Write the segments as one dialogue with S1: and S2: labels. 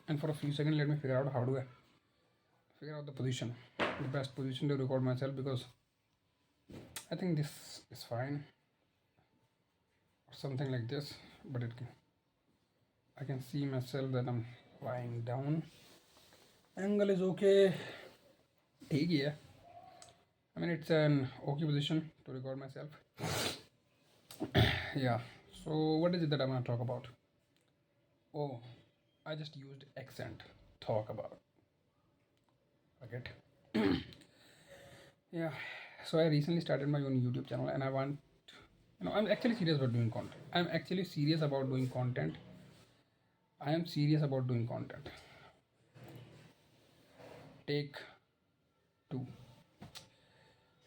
S1: And for a few seconds, let me figure out how do I figure out the position, the best position to record myself, because I think this is fine or something like this, but I can see myself that I'm lying down. Angle is okay. ठीक ही है. I mean, it's an okay position to record myself. Yeah. So what is it that I'm gonna talk about? Oh, I just used accent. Talk about. Forget. Yeah. So I recently started my own YouTube channel, and I want, I'm actually serious about doing content. I'm actually serious about doing content. I am serious about doing content. Take two.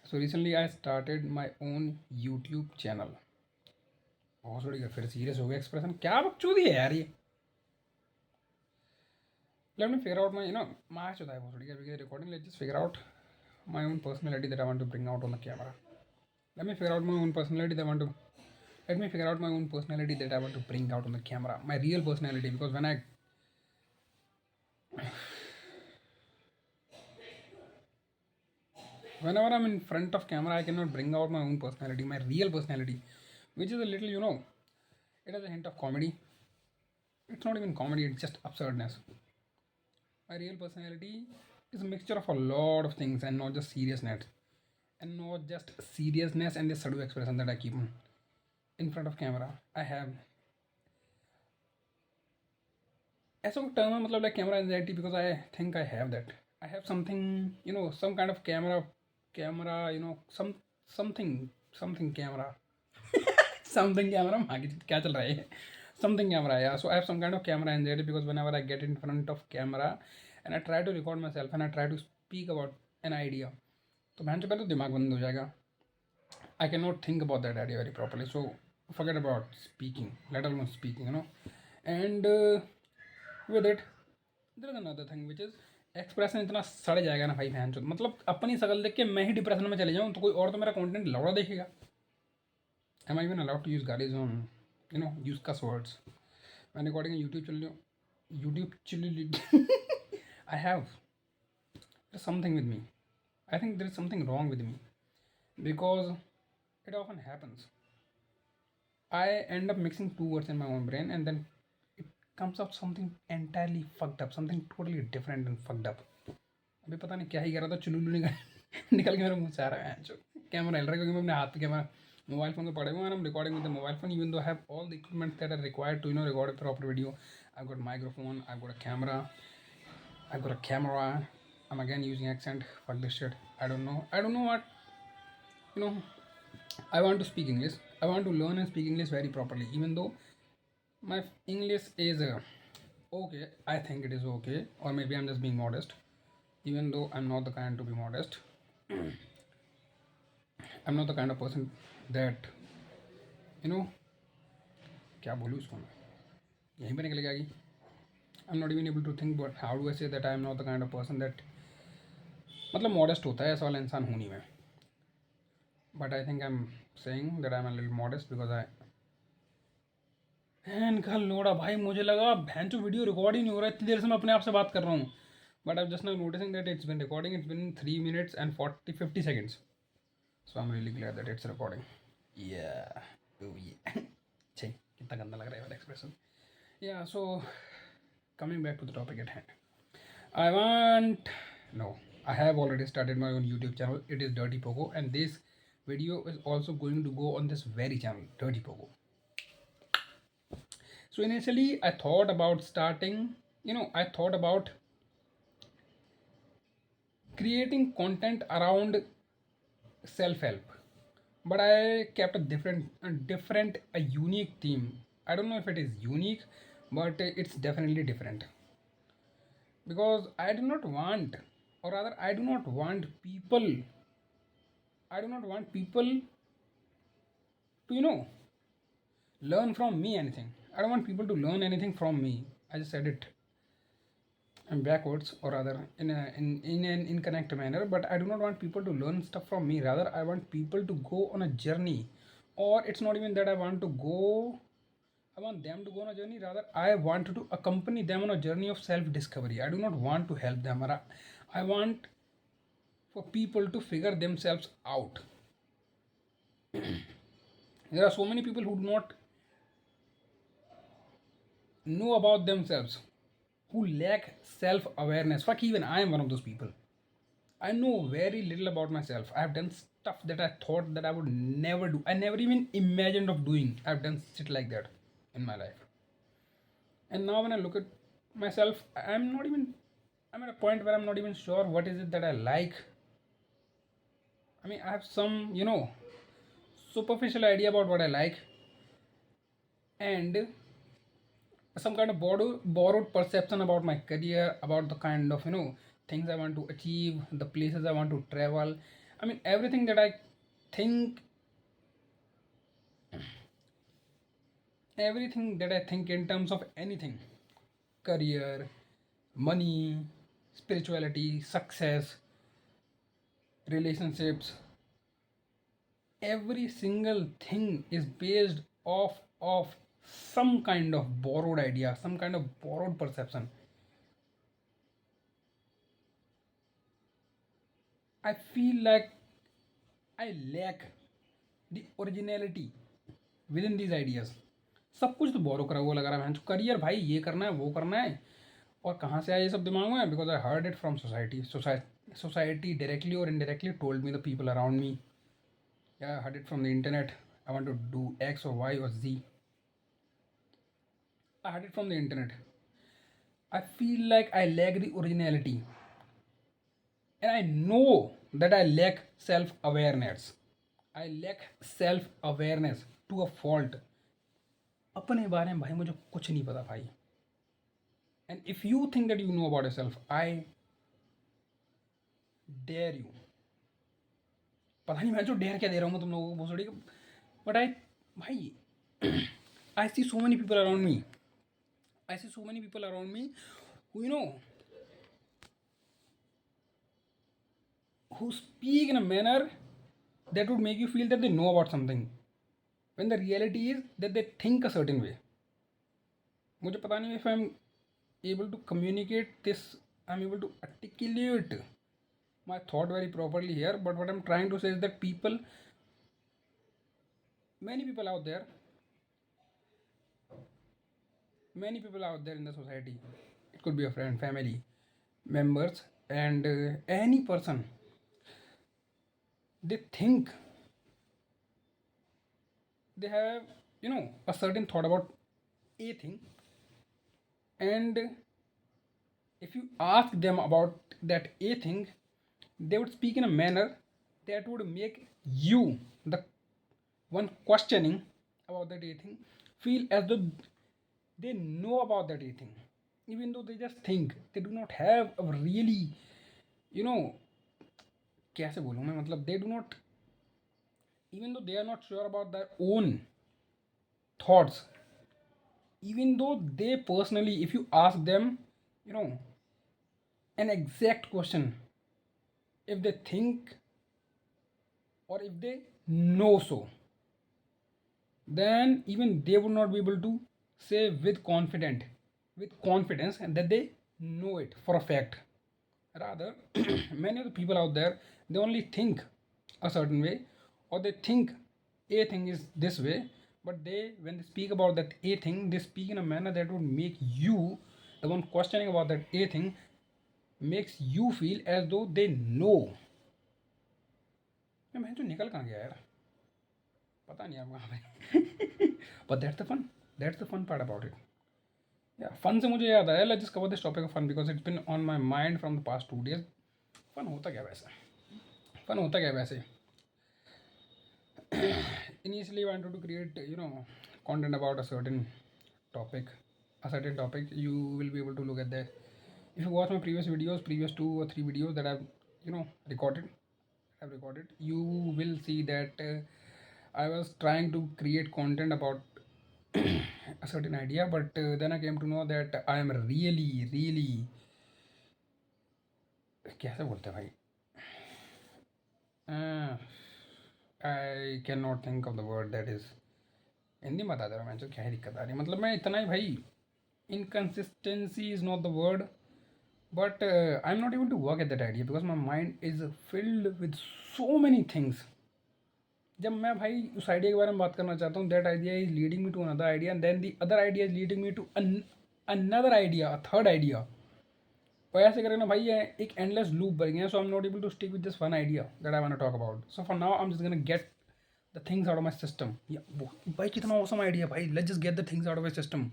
S1: So recently I started my own YouTube channel. बहुत बड़ी फिर serious हो गया expression, क्या बकचोदी है यार ये. Let me figure out my, match होता है बहुत बड़ी because recording. Let's just figure out my own personality that I want to bring out on the camera. Let me figure out my own personality that I want to. Let me figure out my own personality that I want to bring out on the camera. My real personality, because whenever I'm in front of camera, I cannot bring out my own personality, my real personality, which is a little, it has a hint of comedy. It's not even comedy, it's just absurdness. My real personality is a mixture of a lot of things and not just seriousness. And not just seriousness and the subtle expression that I keep in front of camera. I have ऐसा कोई term है मतलब like camera anxiety, because I think I have that. I have something, some kind of camera, something camera. Something camera. क्या चल रहा है? Something camera, yeah. So I have some kind of camera anxiety, because whenever I get in front of camera and I try to record myself and I try to speak about an idea, तो बहन चो पहले तो दिमाग बंद हो जाएगा. I cannot think about that idea very properly. So forget about speaking, let alone speaking. And with it, there is another thing which is expression इतना सड़ जाएगा ना भाई बहन चो, मतलब अपनी शकल देख के मैं ही डिप्रेशन में चले जाऊँ तो कोई और तो मेरा कंटेंट लौड़ा देखेगा. Am I even allowed to use galis on, use cuss words when recording a YouTube channel? I have, there's something with me. I think there is something wrong with me, because it often happens. I end up mixing two words in my own brain, and then it comes out something entirely fucked up, something totally different and fucked up. अभी पता नहीं क्या ही कर रहा था, चुलुलू निकल के मेरे मुंह से आ रहा है. कैमरा हिल रहा है क्योंकि मैं अपने हाथ पे कैमरा मोबाइल फ़ोन पे पड़े हुए हैं. I'm recording with the mobile phone, even though I have all the equipment that are required to record a proper video. I've got a microphone, I've got a camera. I'm again using accent. Fuck this shit. I don't know what, you know I want to speak English. I want to learn and speak English very properly, even though my English is okay. I think it is okay, or maybe I'm just being modest, even though I'm not the kind to be modest. I'm not the kind of person that, क्या बोलूँ इसको मैं, यहीं पे निकल गया कि I'm not even able to think, but how do I say that I am not the kind of person that, मतलब modest होता है ऐसा वाला इंसान हूँ नहीं मैं. But I think I'm saying that I'm a little modest because बहन का लोड़ा भाई, मुझे लगा बहन जो वीडियो रिकॉर्ड ही नहीं हो रहा है, इतनी देर से मैं अपने आप से बात कर रहा हूँ. But I'm just now noticing that it's been recording. It's been 3 minutes and 50 seconds. So I'm really glad that it's recording. Yeah. Oh yeah. छे कितना गंदा लग रहा है वाला expression. Yeah, so coming back to the topic at hand. I have already started my own YouTube channel. It is Dirty Pogo, and this video is also going to go on this very channel, Dirty Pogo. So initially I thought about starting, I thought about creating content around self-help, but I kept a unique theme. I don't know if it is unique, but it's definitely different, because I do not want, or rather I do not want people to, learn from me anything. I don't want people to learn anything from me. I just said it backwards, or rather in an incorrect manner, but I do not want people to learn stuff from me. Rather, I want people to go on a journey, or it's not even that I want to go I want them to go on a journey. Rather, I want to accompany them on a journey of self-discovery. I do not want to help them. I want for people to figure themselves out. There are so many people who do not know about themselves, who lack self-awareness. Fuck, even I am one of those people. I know very little about myself. I've done stuff that I thought that I would never do. I never even imagined of doing. I've done shit like that in my life. And now when I look at myself, I'm at a point where I'm not even sure what is it that I like. I mean, I have some, superficial idea about what I like, and some kind of borrowed perception about my career, about the kind of, things I want to achieve, the places I want to travel. I mean, think, everything that I think in terms of anything, career, money, spirituality, success, relationships, every single thing is based off of some kind of borrowed idea, some kind of borrowed perception. I feel like I lack the originality within these ideas. सब कुछ तो बोरो करा हुआ लग रहा है। Career भाई, ये करना है, वो करना है, और कहाँ से आया ये सब दिमाग में? Because I heard it from society. Society directly or indirectly told me, the people around me. Yeah, I heard it from the internet. I want to do X or Y or Z. I heard it from the internet. I feel like I lack the originality, and I know that I lack self awareness. I lack self awareness to a fault. अपने बारे में भाई मुझे कुछ नहीं पता भाई. And if you think that you know about yourself, I dare you. पता नहीं मैं जो डेयर क्या दे रहा हूँ तुम लोगों को भोसड़ी, बट आई भाई, I see so many people around me. I see so many people around me who, who speak in a manner that would make you feel that they know about something, when the reality is that they think a certain way. मुझे पता नहीं if I'm able to communicate this, I'm able to articulate my thought very properly here, but what I'm trying to say is that many people out there, many people out there in the society, it could be a friend, family members, and any person, they think they have, a certain thought about a thing, and if you ask them about that a thing, they would speak in a manner that would make you, the one questioning about that a thing, feel as though they know about that a thing, even though they just think. They do not have a really, you know कैसे बोलूँ मैं, मतलब they do not, even though they are not sure about their own thoughts, even though they personally, if you ask them, you know an exact question, if they think or if they know so, then even they would not be able to say with confidence, and that they know it for a fact. Rather, many of the people out there, they only think a certain way, or they think a thing is this way, but they, when they speak about that a thing, they speak in a manner that would make you, the one questioning about that a thing, makes you feel as though they know. मैं तो निकल कहाँ गया यार, पता नहीं आप कहाँ पे. But that's the fun part about it. Yeah, fun से मुझे याद आया, let's just cover this topic of fun because it's been on my mind from the past 2 days. Fun होता क्या वैसे, fun होता क्या वैसे. Initially I wanted to create, content about a certain topic. You will be able to look at that if you watch my previous 2 or 3 videos that I've, recorded. You will see that I was trying to create content about a certain idea, but then I came to know that I am really कैसे बोलते हैं भाई, I cannot think of the word that is Hindi में बता दे रहा हूँ, मैं क्या ही दिक्कत आ रही है, मतलब मैं इतना ही भाई, inconsistency is not the word, but I'm not able to work at that idea because my mind is filled with so many things. जब मैं भाई उस आइडिया के बारे में बात करना चाहता हूँ, that idea is leading me to another idea, and then the other idea is leading me to another idea, a third idea. और ऐसे करके ना भाई ये एक एंडलेस लूप बन गया, so I am not able to stick with this one idea that I want to talk about. So for now I am just gonna get the things out of my system. भाई कितना awesome idea भाई, let's just get the things out of my system,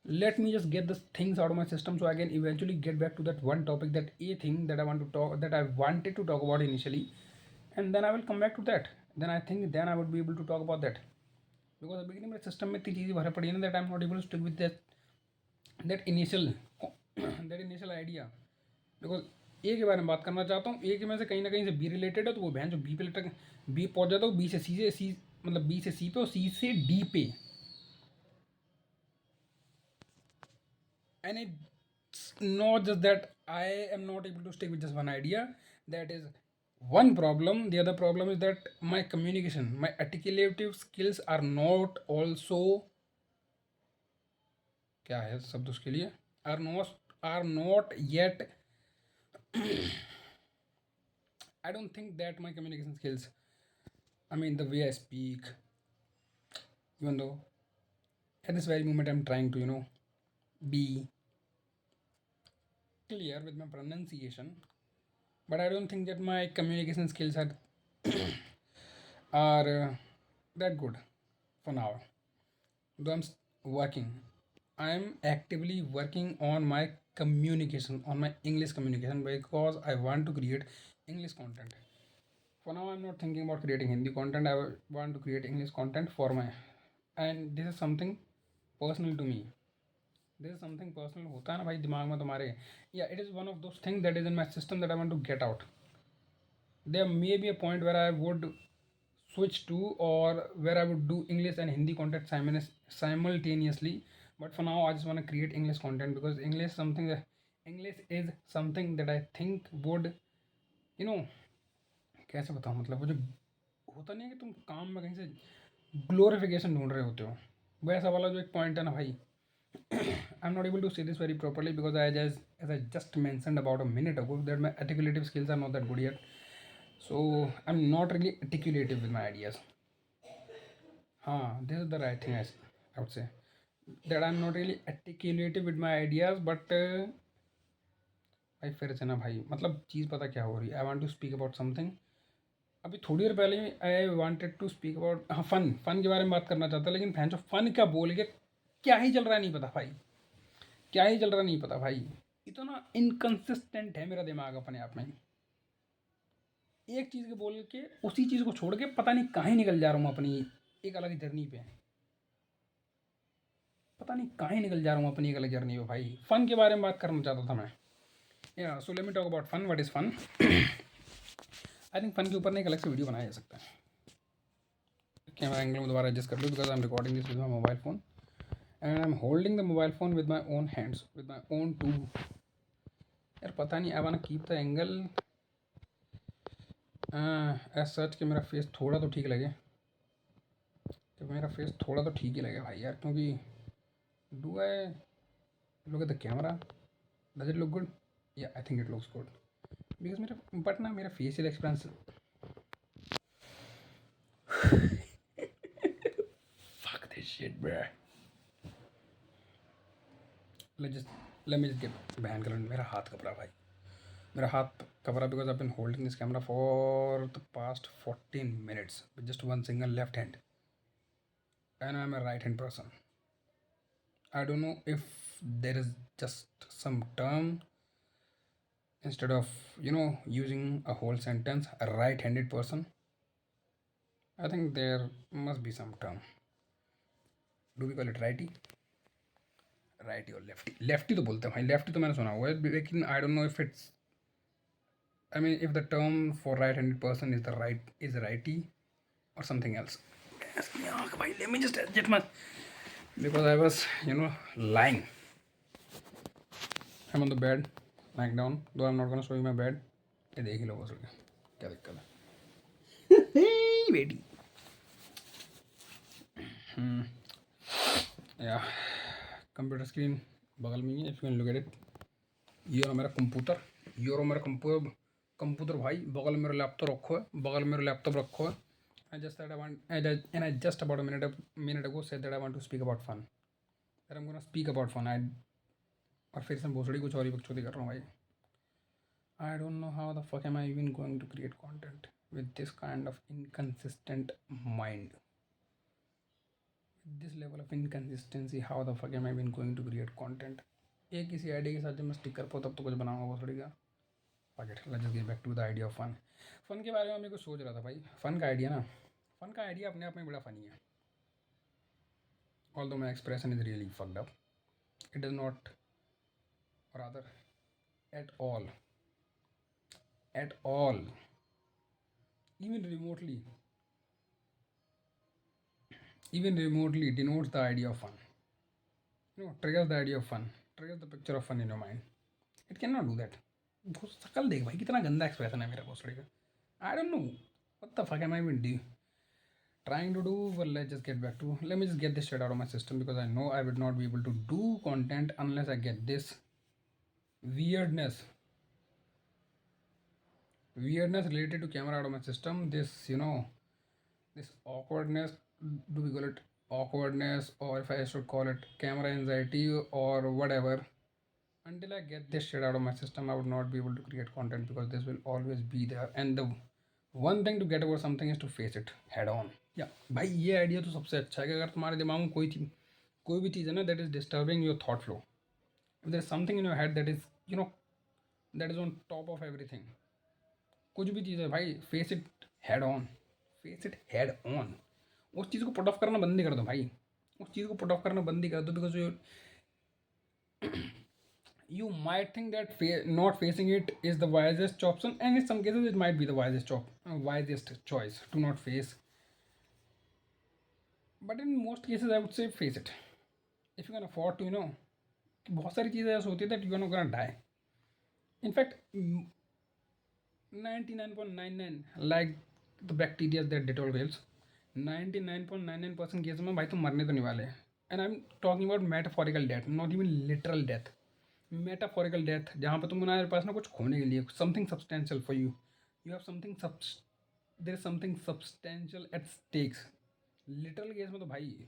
S1: let me just get the things out of my system so I can eventually get back to that one topic, that a thing that I want to talk, that I wanted to talk about initially, and then I will come back to that. Then I think then I would be able to talk about that, because at the beginning my system में इतनी चीज़ें भरे पड़ी है ना, that I'm not able to stick with that initial that initial idea, because ए के बारे में बात करना चाहता हूँ, ए के में से कहीं ना कहीं से बी रिलेटेड है, तो वो बहन जो बी पे लटक, बी पहुँच जाता हूँ, बी से सी से, सी मतलब बी से सी पे और सी से डी पे, and it's not just that I am not able to stick with just one idea. That is one problem. The other problem is that my communication, my articulative skills are not also, क्या है शब्द उसके लिए, are not yet I don't think that my communication skills, I mean the way I speak, even though at this very moment I'm trying to be clear with my pronunciation, but I don't think that my communication skills are that good for now. Though working, I'm actively working on my communication, on my English communication, because I want to create English content. For now, I'm not thinking about creating Hindi content. I want to create English content for my, and this is something personal to me. This is something personal होता है ना भाई दिमाग में तुम्हारे, yeah, it is one of those things that is in my system that I want to get out. There may be a point where I would switch to, or where I would do English and Hindi content simultaneously, but for now I just want to create English content, because English is something that I think would, you know, कैसे बताऊँ, मतलब वो जो होता नहीं है कि तुम काम में कहीं से ग्लोरिफिकेशन ढूंढ रहे होते हो, वैसा वाला जो एक पॉइंट है ना भाई, I'm not able to say this very properly because as I just mentioned about a minute ago that my articulative skills are not that good yet. So I'm not really articulative with my ideas. This is the right thing I would say, that I'm not really articulative with my ideas, but भाई फिर से ना भाई, मतलब चीज़ पता क्या हो रही है, I want to speak about something. अभी थोड़ी देर पहले I wanted to speak about, हाँ, फ़न के बारे में बात करना चाहता, लेकिन फैन जो फ़न क्या बोल के क्या ही चल रहा है नहीं पता भाई, क्या ही चल रहा नहीं पता भाई, इतना इनकन्सिस्टेंट है मेरा दिमाग अपने आप में, एक चीज़ के बोल के उसी चीज़ को छोड़ के पता नहीं कहाँ ही निकल जा रहा हूँ अपनी एक अलग जर्नी पे, पता नहीं कहाँ ही निकल जा रहा हूँ अपनी एक अलग जर्नी पे भाई। फ़न के बारे में बात करना चाहता था मैं, या so let me talk about fun, what is fun. I think fun के ऊपर ना एक अलग से वीडियो बनाया जा सकता है। कैमरा एंगल में दोबारा एडजस्ट कर लो, because I am recording this with my mobile phone and I am holding the mobile phone with my own hands, with my own two. यार पता नहीं, I want keep the angle as such कि मेरा face थोड़ा तो ठीक लगे, कि मेरा फेस थोड़ा तो ठीक ही लगे भाई यार, क्योंकि do I look at the camera, does it look good? या I think it looks good, because मेरा बट ना मेरा facial expression fuck this shit bruh, let me just get बहन कलर, मेरा हाथ कपड़ा भाई, मेरा हाथ कपड़ा, because I've been holding this camera for the past 14 minutes with just one single left hand, and I'm a right hand person. I don't know if there is just some term, instead of using a whole sentence, a right-handed person, I think there must be some term. Do we call it righty? Righty or lefty? Lefty तो बोलते हैं भाई, lefty तो मैंने सुना हुआ है, लेकिन I don't know if it's, I mean if the term for right-handed person is righty or something else. Let me just adjust my, because I was lying. I'm on the bed, lying down, though I'm not gonna show you my bed. ये देख ही लो बस, क्या दिक्कत है बेटी। या computer screen बगल में ही है, if you can look at it. ये रहा मेरा कंप्यूटर, ये रहा मेरा कंप्यूटर भाई, बगल में मेरा लैपटॉप रखो है, बगल में मेरा लैपटॉप रखो है। I just about a minute ago said that I want to speak about fun. That I'm gonna speak about fun. और फिर से भोसड़ी कुछ और ही बकचोदी कर रहा हूँ भाई। I don't know how the fuck am I even going to create content with this kind of inconsistent mind. With this level of inconsistency, how the fuck am I even going to create content? एक किसी idea के साथ जब मैं stick कर पाऊँ तब तो कुछ बनाऊंगा भोसड़ी का। Fuck it, let's just get back to the idea of fun. Fun के बारे में मैं कुछ सोच रहा था भाई। फन का आइडिया ना, फन का आइडिया अपने आप में बड़ा फनी है। Although my expression is really fucked up, it is not, or rather, at all, even remotely, denotes the idea of fun. Triggers the idea of fun, triggers the picture of fun in your mind. It cannot do that. शकल देख भाई, कितना गंदा expression है मेरा भोसड़ी का। I don't know what the fuck am I even trying to do. Well, let me just get this shit out of my system, because I know I would not be able to do content unless I get this weirdness related to camera out of my system. This awkwardness, do we call it awkwardness, or if I should call it camera anxiety or whatever, until I get this shit out of my system, I would not be able to create content, because this will always be there. And the one thing to get over something is to face it head on. या भाई ये idea तो सबसे अच्छा है कि अगर तुम्हारे दिमाग में कोई भी चीज़ है ना that is disturbing your thought flow, if there is something in your head that is that is on top of everything, कुछ भी चीज़ है भाई, फेस इट हेड ऑन, उस चीज़ को पुट ऑफ करना बंद ही कर दो भाई, उस चीज़ को पुट ऑफ करना बंद ही कर दो, because you might think that not facing it is the wisest option, and in some cases it might be the wisest choice to not face. But in most cases I would say face it if you can afford to. बहुत सारी चीज़ें ऐसी होती है that you are not gonna die. In fact, 99.99, like the bacteria that Dettol kills, 99.99% case में भाई तुम मरने तो नहीं वाले। And I'm talking about metaphorical death, not even literal death. Metaphorical death, जहाँ पर तुम्हारे पास ना कुछ खोने के लिए, something substantial for you. You have something there is something substantial at stakes. Literal case में तो भाई,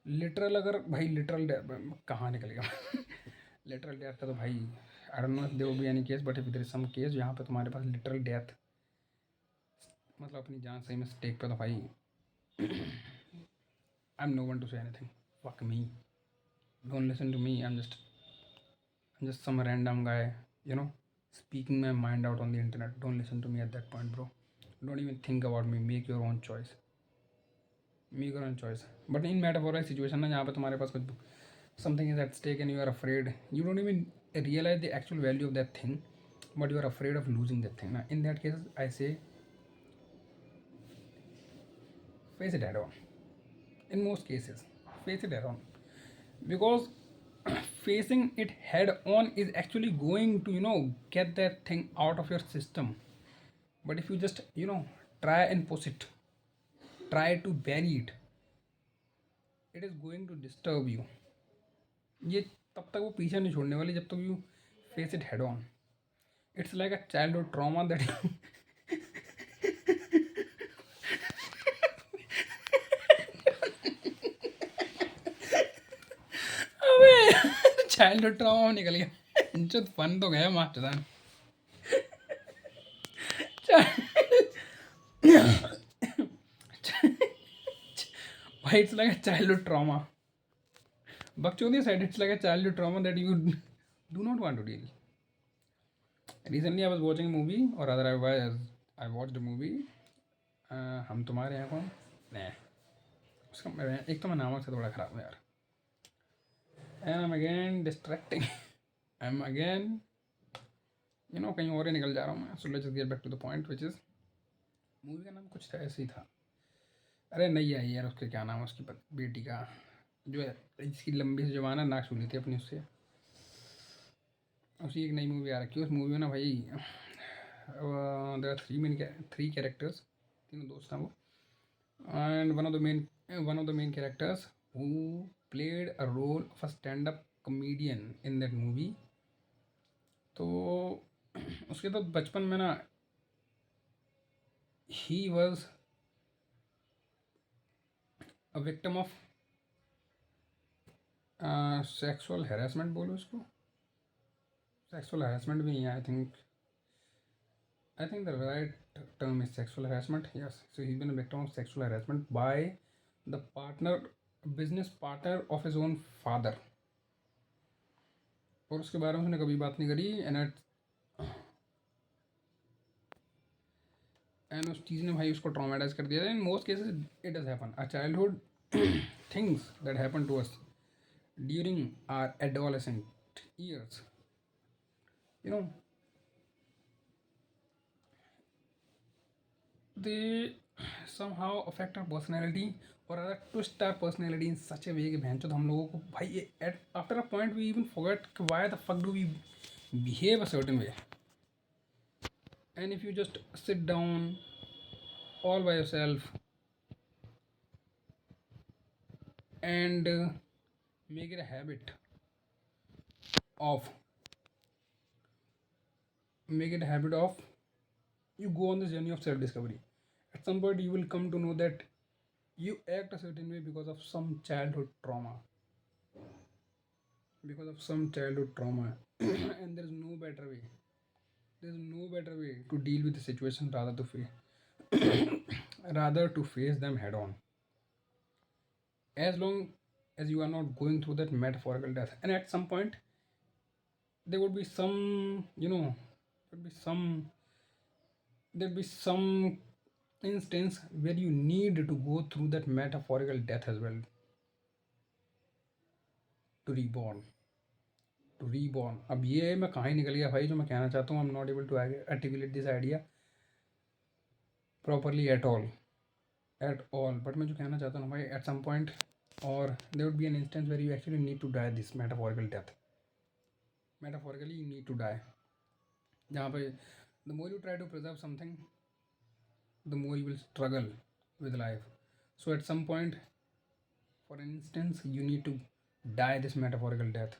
S1: लिटरल अगर भाई लिटरल कहाँ निकल गया लिटरल डेथ का तो भाई I don't know if there will be any case, but if there is some case जहाँ पे तुम्हारे पास लिटरल डेथ, मतलब अपनी जान सही में स्टेक पे, तो भाई I am no one to say anything, fuck me, don't listen to me, I am just some random guy, speaking my mind out on the internet. Don't listen to me at that point, bro. Don't even think about me. Make your own choice. But in metaphorical situation ना, जहाँ पे तुम्हारे पास कुछ something is at stake and you are afraid, you don't even realize the actual value of that thing, but you are afraid of losing that thing. Now, in that case, I say face it head on. In most cases, face it head on, because facing it head on is actually going to get that thing out of your system. But if you just try and push it, try to bury it, it is going to disturb you. ये तब तक वो पीछे नहीं छोड़ने वाली जब तक you face it head on. It's like a childhood trauma that अबे चाइल्डहुड ट्रॉमा निकल गया, जो फन तो गया मास्टर भाई. It's like a childhood trauma. Bhakchodi said it's like a childhood trauma that you do not want to deal. Recently, I was watching a movie, or rather, I watched a movie. हम तुम्हारे यहाँ कौन? नहीं, उसका एक तो मैं नामक से थोड़ा ख़राब हूँ यार. And I'm again distracting. I'm again, कहीं और ही निकल जा रहा हूँ मैं. So let's just get back to the point, which is movie का नाम कुछ ऐसे ही था. अरे नहीं आई यार, उसके क्या नाम है उसकी बेटी का, जो है जिसकी लंबी से जवाना नाक सुनी थी अपनी, उससे उसी एक नई मूवी आ रखी है. उस मूवी में ना भाई देयर आर थ्री कैरेक्टर्स, तीनों दोस्त हैं वो. and one of the main characters who played a role of a stand-up comedian in that movie. तो उसके तो बचपन में ना he was a victim of sexual harassment बोलो उसको, sexual harassment भी नहीं है, I think the right term is sexual harassment. Yes, so he's been a victim of sexual harassment by the partner, business partner of his own father. और उसके बारे में उसने कभी बात नहीं करी, एंड उस चीज़ ने भाई उसको ट्रॉमेटाइज कर दिया था. In most cases it does happen a childhood things that happen to us during our adolescent years, you know, they somehow affect our personality or rather twist our personality in such a way कि भैंचोद हम लोगों को भाई at after a point we even forget कि why the fuck do we behave a certain way. And if you just sit down all by yourself and make it a habit of you go on this journey of self discovery, at some point you will come to know that you act a certain way because of some childhood trauma, and there's no better way to deal with the situation rather to face them head on, as long as you are not going through that metaphorical death. And at some point there would be some, there'd be some there'd be some instance where you need to go through that metaphorical death as well to reborn. अब ये मैं कहाँ ही निकल गया भाई, जो मैं कहना चाहता हूँ. I am not able to articulate this idea properly at all but मैं जो कहना चाहता हूँ ना भाई, एट सम पॉइंट और there would be an instance where you actually need to die this metaphorical death. Metaphorically you need to die, जहाँ पे the more you try to preserve something the more you will struggle with life. So at some point, for instance, you need to die this metaphorical death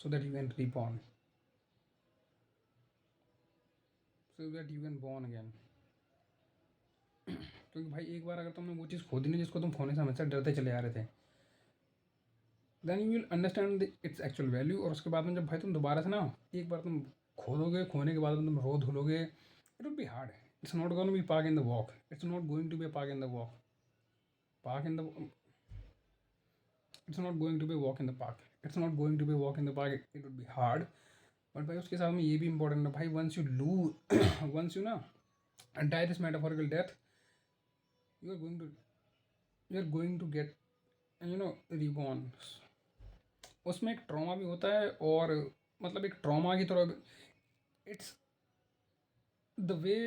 S1: so that you can reborn, so that you can born again. क्योंकि भाई एक बार अगर तुमने वो चीज़ खो दी ना जिसको तुम खोने से हमेशा डरते चले आ रहे थे, then you will understand its actual value. और उसके बाद में जब भाई तुम दोबारा से ना एक बार तुम खो दोगे, खोने के बाद में तुम रो धुलोगे, it will be hard. It's not going to be park in the walk. It's not going to be a park in the walk. Park in the. It's not going to be a walk in the park. It's not going to be a walk in the park. It would be hard. But भाई उसके साथ में ये भी important है भाई, once you लू once you ना die this metaphorical death, you are going to get reborn. उसमें एक ट्रॉमा भी होता है, और मतलब एक ट्रॉमा की तरह it's the way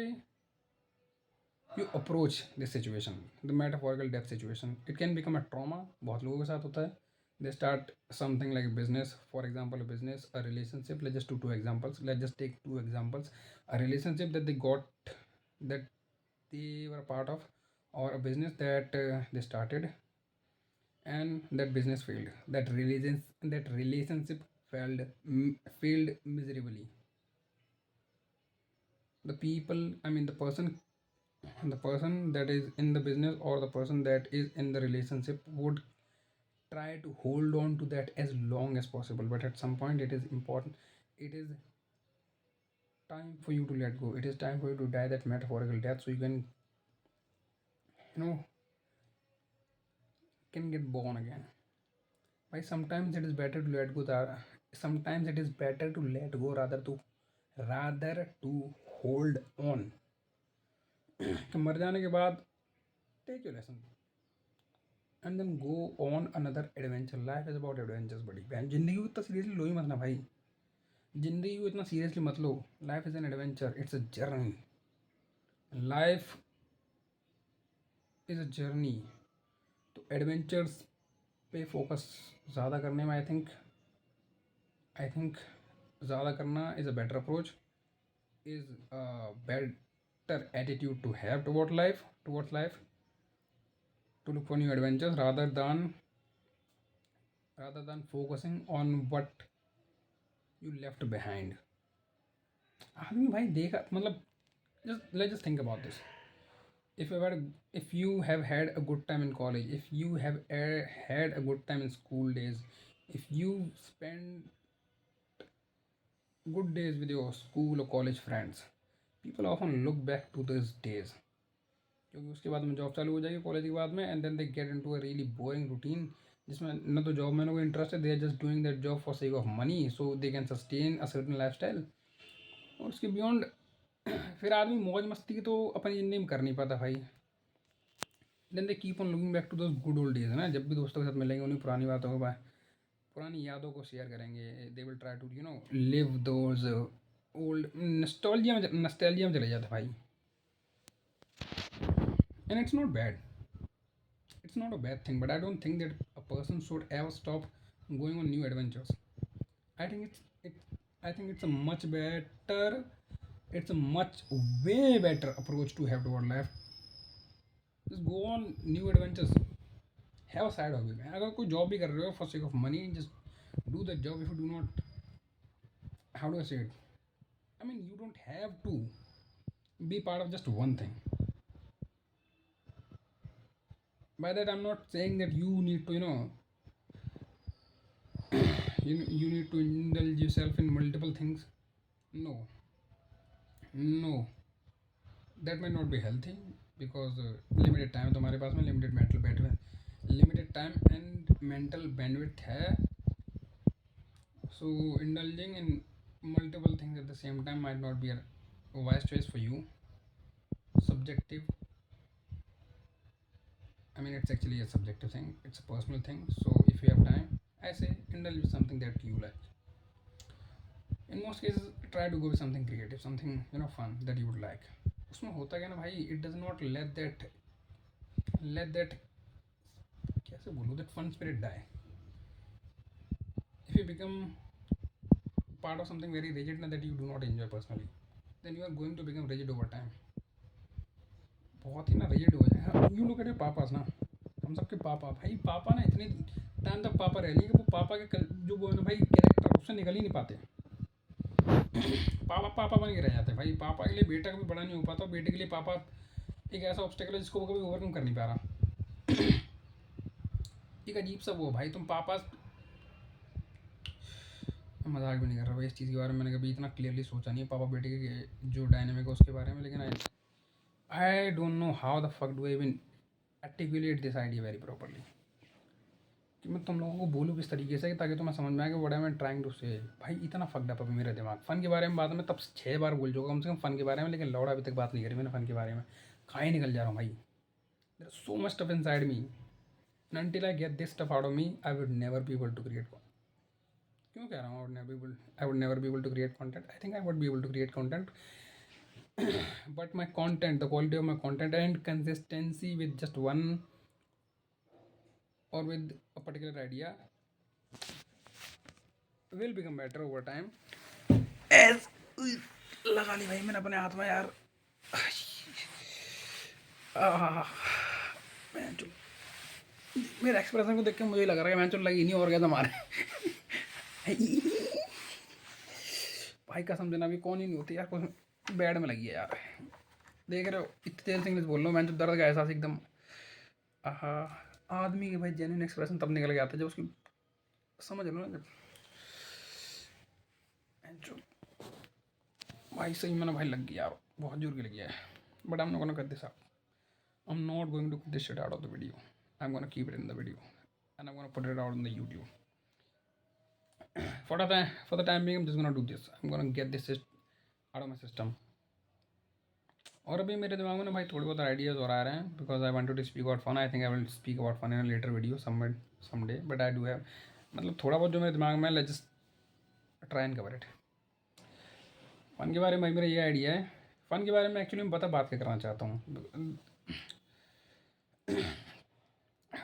S1: you approach this situation, the metaphorical death situation. It can become a trauma. बहुत लोगों के साथ होता है. They start something like business, for example, a business, a relationship. Let's just do two examples. Let's just take two examples. A relationship that that they were a part of, or a business that they started, and that business failed. That relationship failed miserably. The person that is in the business or the person that is in the relationship would try to hold on to that as long as possible, but at some point it is important, it is time for you to let go. It is time for you to die that metaphorical death so you know can get born again. Why sometimes it is better to let go sometimes it is better to let go rather to hold on. कि मर जाने के बाद take your lesson and then go on another adventure. Life is about adventures. बड़ी बहन जिंदगी को इतना सीरियसली लो ही मत ना भाई, जिंदगी को इतना सीरियसली मत लो. Life is an adventure, it's a journey. Life is a journey. तो एडवेंचर्स पे फोकस ज़्यादा करने में आई थिंक ज़्यादा करना is a better approach, is a better attitude to have towards life. to look for new adventures rather than focusing on what you left behind. आदमी भाई देखा मतलब just let's just think about this. If you had if you have had a good time in college, if you have had a good time in school days, if you spend good days with your school or college friends, people often look back to those days क्योंकि उसके बाद में job चालू हो जाएगी college के बाद में, and then they get into a really boring routine जिसमें न तो जॉब में ना कोई इंटरेस्ट है, they are just doing that job for sake of money so they can sustain a certain life style. और उसके बियॉन्ड फिर आदमी मौज मस्ती तो अपनी ज़िंदगी में कर नहीं पाता भाई। Then they keep on looking back to those good old days, है ना, जब भी दोस्तों के साथ मिलेंगे उन्हीं पुरानी बातों को पुरानी यादों को शेयर करेंगे। They will try to live those old nostalgia में चले जाते भाई। And it's not bad, it's not a bad thing, but I don't think that a person should ever stop going on new adventures. I think it's a much better, it's a much way better approach to have toward life. Just go on new adventures, have a side hobby man। अगर कोई job भी कर रहे हो for sake of money, just do the job। If you do not, how do I say it, I mean you don't have to be part of just one thing। By that I'm not saying that you need to you need to indulge yourself in multiple things। No, no, that might not be healthy because limited time है तुम्हारे पास में, limited time and mental bandwidth है, so indulging in multiple things at the same time might not be a wise choice for you। Subjective, I mean it's actually a subjective thing, it's a personal thing। So if you have time, I say indulge with something that you like। In most cases try to go with something creative, something fun that you would like। उसमें होता क्या ना भाई, it does not let that कैसे बोलूँ, that fun spirit die। If you become part of something very rigid ना that you do not enjoy personally, then you are going to become rigid over time। बहुत ही ना rigid हो जाए। You look at your papas ना, हम सबके पापा भाई, पापा ना इतने टाइम तक पापा रह लिए कि वो पापा के जो वो है ना भाई कैरेक्टर उससे निकल ही नहीं पाते। पापा पापा बन के रह जाते भाई। पापा के लिए बेटा कभी बड़ा नहीं हो पाता, बेटे के लिए पापा एक ऐसा ऑब्स्टेकल है जिसको वो कभी ओवरकम कर नहीं पा रहा। एक अजीब सा वो भाई, तुम पापा, मजाक भी नहीं कर रहा भाई इस चीज़ के बारे में, मैंने कभी इतना क्लियरली सोचा नहीं है पापा बेटे के जो डायनेमिक है उसके बारे में, लेकिन आई don't know how the fuck do I even articulate this idea very properly, कि मैं तुम लोगों को बोलूँ किस तरीके से ताकि तुम्हें समझ में आए कि what I am trying to say. भाई इतना फकड अप है मेरा दिमाग। फ़न के बारे में बात में तब 6 बार बोल चुका कम से कम फ़न के बारे में, लेकिन लौड़ा अभी तक बात नहीं करी मैंने फ़न के बारे में। कहाँ ही निकल जा रहा हूँ भाई, there is so much stuff inside me, and until I get this stuff out of me I would never be able to create content। क्यों कह रहा हूँ I would never be able to create content? I think I would be able to create content but my content, the quality of my content and consistency with just one or with a particular idea will become better over time। as लगा ली भाई मैंने अपने हाथ में यार। मैं मेरे expression को देख के मुझे लग रहा है मैं लगी नहीं और क्या था मारे। भाई कसम देना भी कौन ही नहीं होती यार, कुछ बैड में लगी है यार। देख रहे हो इतनी देर से इंग्लिश बोल रहा हूँ, मैं दर्द का एहसास एकदम। आदमी के भाई जेन्युइन एक्सप्रेशन तब निकल गया था जब उसकी समझ लो ना, जब भाई सही मैंने भाई लग गया यार, बहुत जोर की लगी है। But I am not gonna cut this out, I am not going to cut this shit out of the video, I am gonna keep it in the video and I'm gonna put it out on the YouTube। For the time being, I'm just gonna do this। I'm gonna get this out of my system। और अभी मेरे दिमाग में ना भाई थोड़े बहुत ideas और आ रहे हैं because I wanted to speak about fun. I think I will speak about fun in a later video someday, but I do have मतलब थोड़ा बहुत जो मेरे दिमाग में, let's just try and cover it. Fun के बारे में मेरा ये आइडिया है। फ़न के बारे में एक्चुअली मैं बात क्या करना चाहता हूँ।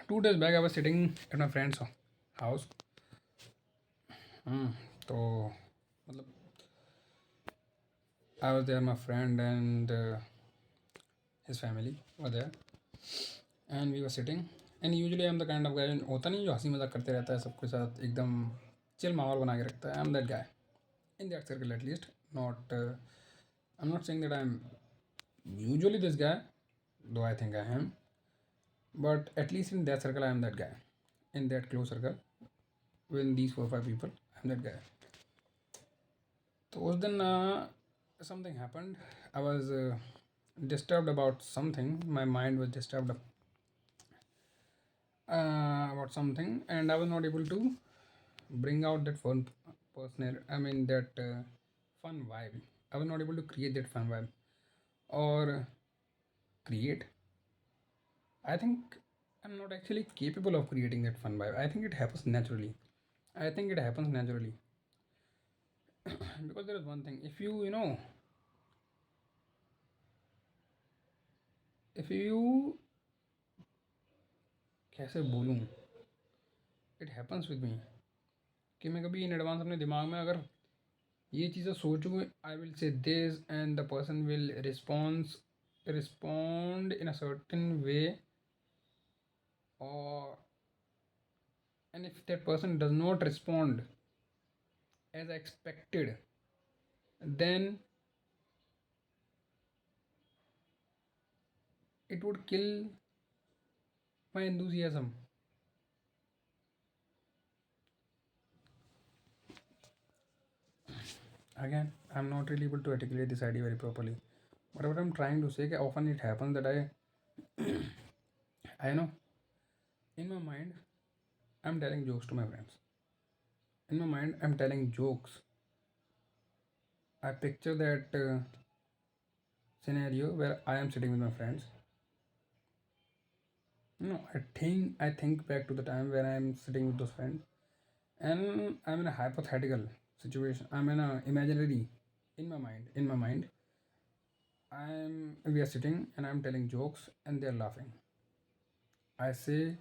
S1: 2 days back I was sitting at my friend's house। तो मतलब I was there, my friend and his family were there, and we were sitting and usually I am the kind of guy, होता नहीं जो हंसी मजाक करते रहता है सबके साथ, एकदम चिल माहौल बना के रखता है। I M that guy in that circle at least. Not I'm not saying that I'm usually this guy, though I think I am, but at least in that circle I am that guy. In that close circle, when these 4 or 5 people, I'm that guy. So उस दिन something happened. I was disturbed about something. My mind was disturbed about something, and I was not able to bring out that fun personal. I mean that fun vibe. I was not able to create that fun vibe or create. I think I'm not actually capable of creating that fun vibe. I think it happens naturally. I think it happens naturally. Because there is one thing. If you कैसे बोलूँ, it happens with me कि मैं कभी in advance अपने दिमाग में अगर ये चीज़ें सोचूँ, I will say this and the person will respond in a certain way, or and if that person does not respond as I expected, then it would kill my enthusiasm. Again, I'm not really able to articulate this idea very properly. But what I'm trying to say, often it happens that I know, in my mind, I'm telling jokes to my friends. In my mind, I'm telling jokes. I picture that scenario where I am sitting with my friends. No, I think back to the time when I'm sitting with those friends, and I'm in a hypothetical situation. I'm in a imaginary, in my mind. We are sitting and I'm telling jokes and they're laughing. I say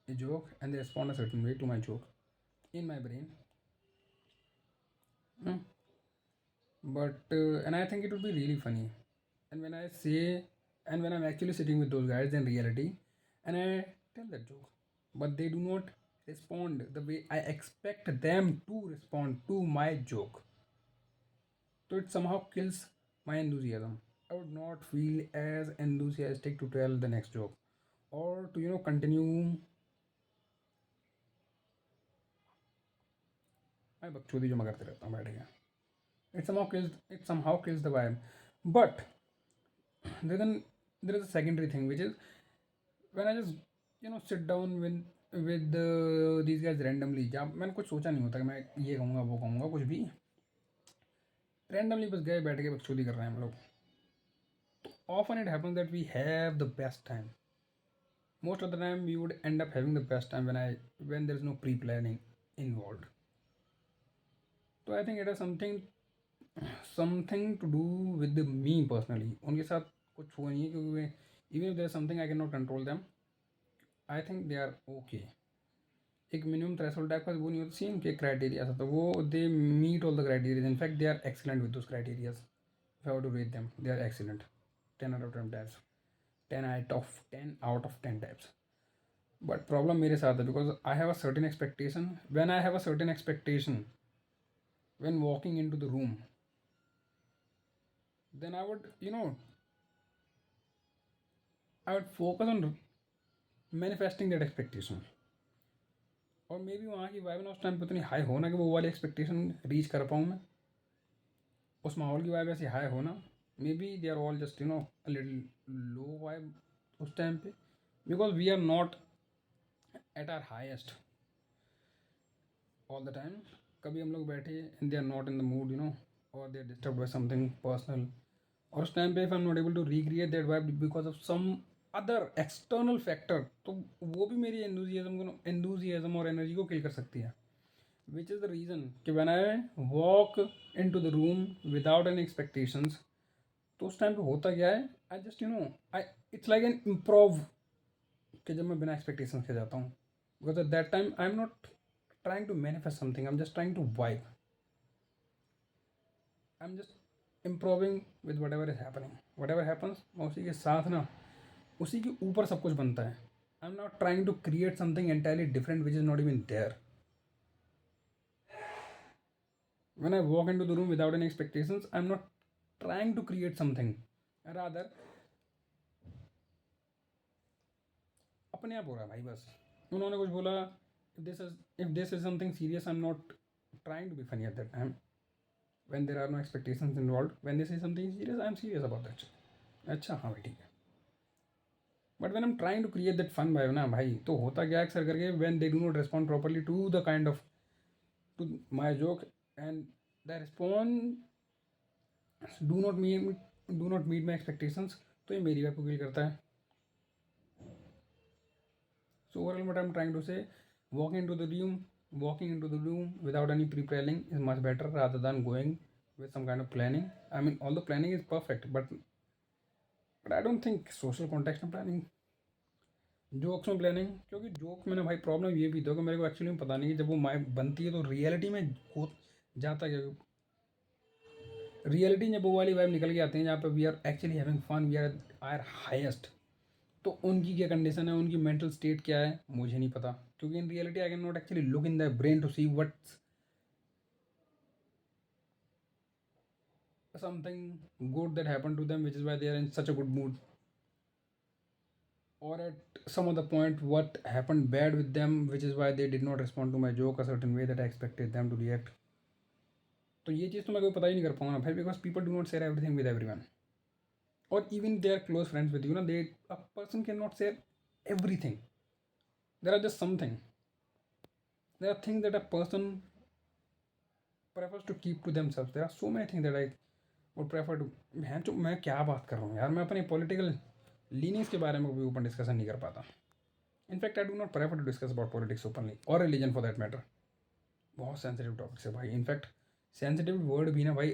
S1: a joke and they respond a certain way to my joke in my brain. Hmm. But and I think it would be really funny. And when I say, and when I'm actually sitting with those guys in reality, and I tell that joke, but they do not respond the way I expect them to respond to my joke. So it somehow kills my enthusiasm. I would not feel as enthusiastic to tell the next joke or to continue मैं बकचोदी जो मैं करते रहता हूँ बैठ गया. It somehow kills the vibe. But then there is a secondary thing, which is when I just sit down with these guys randomly. जब मैंने कुछ सोचा नहीं होता कि मैं ये कहूँगा वो कहूँगा, कुछ भी randomly बस गए बैठ के बकचोदी कर रहे हैं हम लोग. Often it happens that we have the best time. Most of the time we would end up having the best time when there is no pre-planning involved. So I think it has something to do with me personally. उनके साथ कुछ हुआ नहीं है क्योंकि even if there is something I cannot control them, I think they are okay. एक minimum threshold type का वो नहीं होता सीन के क्राइटेरिया था, तो वो they meet all the criteria. In fact they are excellent with those criterias. If I have to rate them, they are excellent. 10 out of 10 types. 10 out of 10 types. But problem मेरे साथ है because I have a certain expectation. When I have a certain expectation when walking into the room, then I would focus on manifesting that expectation. और may be वहाँ की vibe ना उस time पे उतनी हाई हो ना कि वो वाली एक्सपेक्टेशन रीच कर पाऊँ मैं. उस माहौल की वाइब ऐसी हाई हो ना, maybe they are all just little low vibe उस टाइम पे, because we are not at our highest all the time. कभी हम लोग बैठे and they are not in the mood और they are disturbed by something personal, और उस time पे if I am not able to recreate that vibe because of some other external factor, तो वो भी मेरी एंथुजियाज्म और एनर्जी को किल कर सकती है. विच इज़ द रीज़न कि when I walk in to the room without any expectations, तो उस टाइम पे होता क्या है, I just I it's like an improv कि जब मैं बिना एक्सपेक्टेशंस के जाता हूँ, because at that time I am not trying to manifest something, I'm just trying to vibe, I'm just improving with whatever is happening. Whatever happens मैं उसी के साथ ना उसी के ऊपर सब कुछ बनता है. I am not trying to create something entirely different which is not even there. When I walk into the room without any expectations, I'm not trying to create something. Rather, अपने आप हो रहा है भाई बस. उन्होंने कुछ बोला, if this is something serious, I'm not trying to be funny at that time. When there are no expectations involved, when they say something serious, I'm serious about that. अच्छा हाँ भाई ठीक है. But when I'm trying to create that fun vibe ना भाई, तो होता क्या अक्सर करके when they do not respond properly to the kind of to my joke, and the response do not meet my expectations, तो ये मेरी वाइफ को किल करता है. So overall what I'm trying to say, walking into the room without any pre-planning is much better rather than going with some kind of planning. I mean, although planning is perfect, but I don't think social context में planning, jokes में planning, क्योंकि joke में ना भाई problem ये भी था कि मेरे को एक्चुअली में पता नहीं कि जब वो माइक बनती है तो रियलिटी में हो जाता क्या. रियलिटी जब वो वाली वाइब निकल के आती है जहाँ पे we are actually having fun, we are highest, तो उनकी क्या कंडीशन है, उनकी मेंटल स्टेट क्या है मुझे नहीं पता. क्योंकि in reality I can not actually look in the brain to see what's something good that happened to them, which is why they are in such a good mood. Or at some other point, what happened bad with them, which is why they did not respond to my joke a certain way that I expected them to react. तो ये चीज़ तो मैं कोई पता ही नहीं कर पाऊंगा भाई, because people do not share everything with everyone. और even they are close friends with you ना, they a person can not share everything. There are just something. There are things that a person prefers to keep to themselves. There are so many things that I would prefer to. मैं क्या बात कर रहा हूँ यार, मैं अपने political leanings के बारे में भी ओपन डिस्कशन नहीं कर पाता. In fact I do not prefer to discuss about politics openly और रिलीजन फॉर दैट मैटर. बहुत सेंसिटिव टॉपिक्स है भाई. इनफैक्ट सेंसिटिव वर्ड भी ना भाई,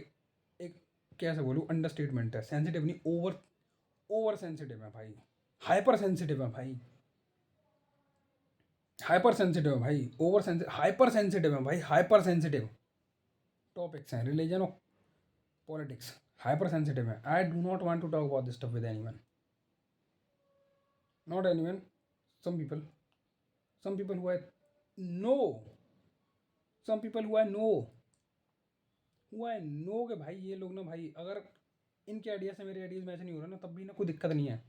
S1: एक कैसे बोलूँ, अंडर स्टेटमेंट है. सेंसिटिव नहीं, ओवर सेंसिटिव है भाई. हाइपर सेंसिटिव है भाई. हाइपर सेंसिटिव है भाई. हाइपर सेंसिटिव है भाई. हाइपर सेंसिटिव टॉपिक्स हैं रिलीजन और पॉलिटिक्स. हाइपर सेंसिटिव है. I do not want to talk about this stuff with anyone. Not anyone. some people some people who I know some people who I know कि भाई ये लोग ना भाई, अगर इनके आइडिया से मेरे आइडियाज मैच नहीं हो रहा ना, तब भी ना कोई दिक्कत नहीं है.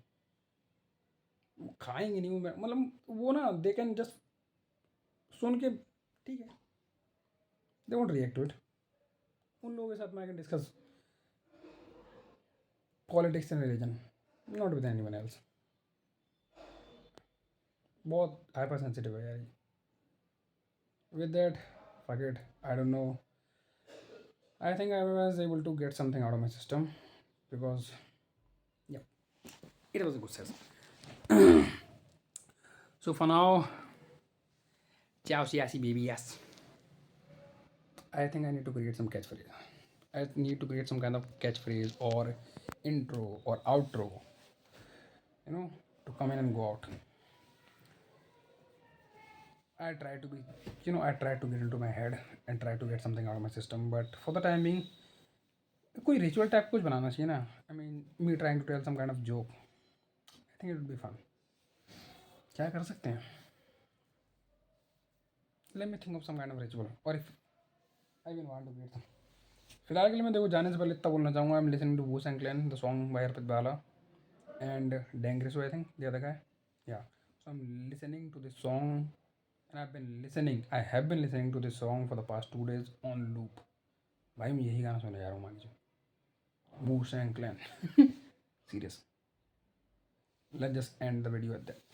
S1: खाएंगे नहीं वो, मतलब वो ना दे कैन जस्ट सुन के ठीक है, they won't react to it. उन लोगों के साथ मैं can discuss politics and religion, not with anyone else. बहुत हाइपर सेंसिटिव है यार. With that fuck it, I don't know. I think I was able to get something out of my system because yeah, it was a good session. So for now, ciao siasi baby, yes. I think I need to create some catchphrase. I need to create some kind of catchphrase or intro or outro, to come in and go out. I try to be, I try to get into my head and try to get something out of my system, but for the time being, कोई ritual type कुछ बनाना चाहिए ना. I mean me trying to tell some kind of joke. I think it would be fun. क्या कर सकते हैं? Let me think of some kind of ritual, और if I will want to create some. फिलहाल के लिए मैं देखो जाने से पहले इतना बोलना चाहूँगा, I am listening to Wu Tang Clan, the song by Arpit Bala and Dengriso, I think the other guy. या so I am listening to this song and I have been listening to this song for the past 2 days on loop. भाई मैं यही गाना सुनने जा रहा हूँ, मान लीजिए. Wu-Tang Clan. Serious. Let's just end the video at that.